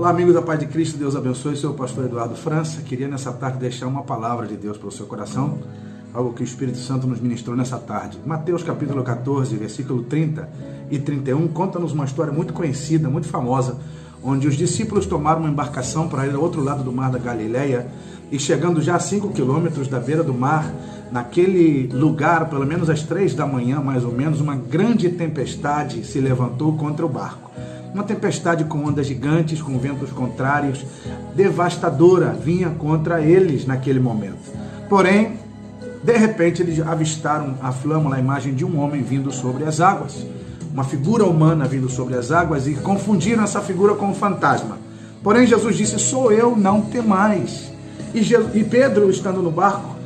Olá, amigos da Paz de Cristo, Deus abençoe. Sou o pastor Eduardo França. Queria nessa tarde deixar uma palavra de Deus para o seu coração, algo que o Espírito Santo nos ministrou nessa tarde. Mateus capítulo 14, versículo 30 e 31, conta-nos uma história muito conhecida, muito famosa, onde os discípulos tomaram uma embarcação para ir ao outro lado do mar da Galileia e chegando já a 5 quilômetros da beira do mar, naquele lugar, pelo menos às 3 da manhã, mais ou menos, uma grande tempestade se levantou contra o barco. Uma tempestade com ondas gigantes, com ventos contrários, devastadora, vinha contra eles naquele momento. Porém, de repente, eles avistaram a flâmula, a imagem de um homem vindo sobre as águas. Uma figura humana vindo sobre as águas e confundiram essa figura com um fantasma. Porém, Jesus disse, sou eu, não temais. E Pedro, estando no barco,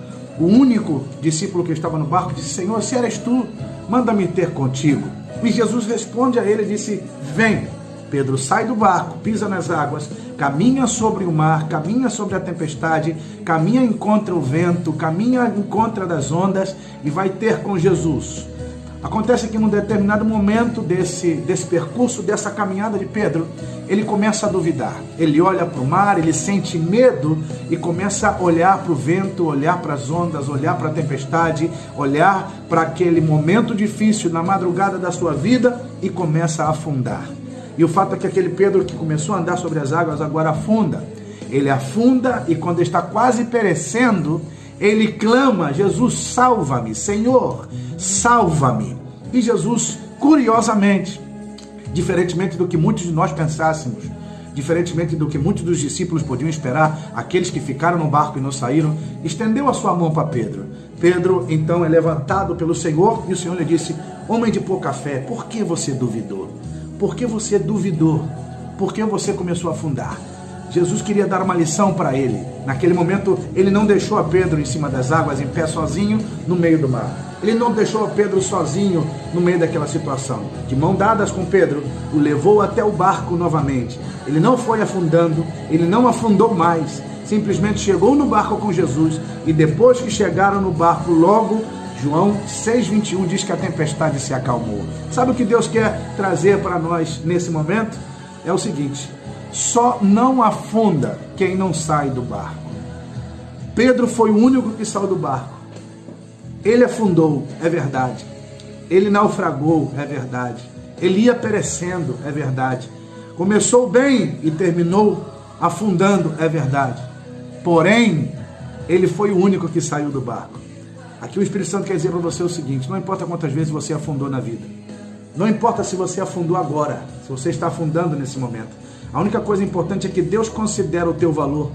o único discípulo que estava no barco, disse, Senhor, se eres tu, manda-me ter contigo. E Jesus responde a ele e disse, vem. Pedro sai do barco, pisa nas águas, caminha sobre o mar, caminha sobre a tempestade, caminha em contra o vento, caminha em contra das ondas e vai ter com Jesus. Acontece que num determinado momento desse percurso, dessa caminhada de Pedro, ele começa a duvidar. Ele olha para o mar, ele sente medo e começa a olhar para o vento, olhar para as ondas, olhar para a tempestade, olhar para aquele momento difícil na madrugada da sua vida e começa a afundar. E o fato é que aquele Pedro que começou a andar sobre as águas agora afunda. Ele afunda e quando está quase perecendo, ele clama, Jesus, salva-me, Senhor, salva-me. E Jesus, curiosamente, diferentemente do que muitos de nós pensássemos, diferentemente do que muitos dos discípulos podiam esperar, aqueles que ficaram no barco e não saíram, estendeu a sua mão para Pedro. Pedro, então, é levantado pelo Senhor e o Senhor lhe disse, homem de pouca fé, por que você duvidou? Por que você duvidou? Por que você começou a afundar? Jesus queria dar uma lição para ele. Naquele momento, ele não deixou a Pedro em cima das águas, em pé sozinho, no meio do mar. Ele não deixou a Pedro sozinho no meio daquela situação. De mão dadas com Pedro, o levou até o barco novamente. Ele não foi afundando, ele não afundou mais. Simplesmente chegou no barco com Jesus e depois que chegaram no barco, logo João 6,21 diz que a tempestade se acalmou. Sabe o que Deus quer trazer para nós nesse momento? É o seguinte, só não afunda quem não sai do barco. Pedro foi o único que saiu do barco. Ele afundou, é verdade. Ele naufragou, é verdade. Ele ia perecendo, é verdade. Começou bem e terminou afundando, é verdade. Porém, ele foi o único que saiu do barco. Aqui o Espírito Santo quer dizer para você o seguinte, não importa quantas vezes você afundou na vida, não importa se você afundou agora, se você está afundando nesse momento, a única coisa importante é que Deus considera o teu valor,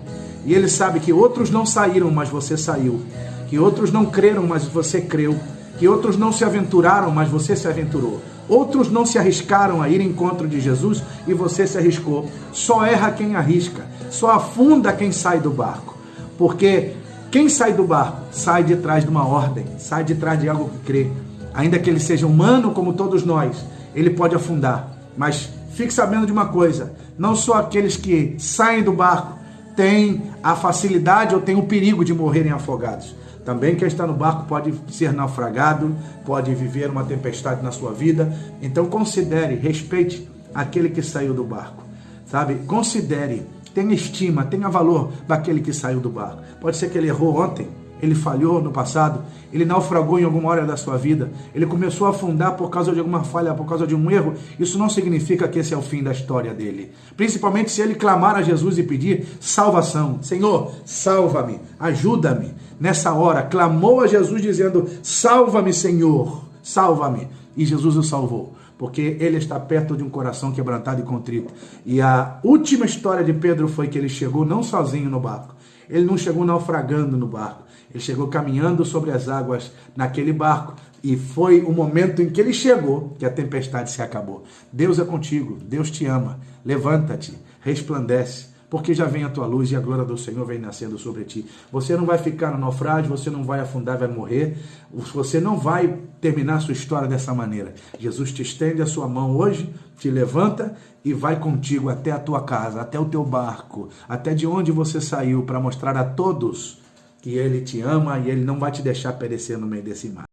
e Ele sabe que outros não saíram, mas você saiu, que outros não creram, mas você creu, que outros não se aventuraram, mas você se aventurou, outros não se arriscaram a ir em encontro de Jesus, e você se arriscou. Só erra quem arrisca, só afunda quem sai do barco, porque quem sai do barco sai de trás de uma ordem, sai de trás de algo que crê. Ainda que ele seja humano como todos nós, ele pode afundar. Mas fique sabendo de uma coisa, não só aqueles que saem do barco têm a facilidade ou têm o perigo de morrerem afogados. Também quem está no barco pode ser naufragado, pode viver uma tempestade na sua vida. Então considere, respeite aquele que saiu do barco, sabe? Considere. Tenha estima, tenha valor daquele que saiu do barco. Pode ser que ele errou ontem, ele falhou no passado, ele naufragou em alguma hora da sua vida, ele começou a afundar por causa de alguma falha, por causa de um erro. Isso não significa que esse é o fim da história dele. Principalmente se ele clamar a Jesus e pedir salvação. Senhor, salva-me, ajuda-me. Nessa hora, clamou a Jesus dizendo, salva-me, Senhor, salva-me. E Jesus o salvou, porque ele está perto de um coração quebrantado e contrito. E a última história de Pedro foi que ele chegou não sozinho no barco, ele não chegou naufragando no barco, ele chegou caminhando sobre as águas naquele barco, e foi o momento em que ele chegou que a tempestade se acabou. Deus é contigo, Deus te ama, levanta-te, resplandece, porque já vem a tua luz e a glória do Senhor vem nascendo sobre ti. Você não vai ficar no naufrágio, você não vai afundar, vai morrer, você não vai terminar a sua história dessa maneira. Jesus te estende a sua mão hoje, te levanta e vai contigo até a tua casa, até o teu barco, até de onde você saiu, para mostrar a todos que Ele te ama e Ele não vai te deixar perecer no meio desse mar.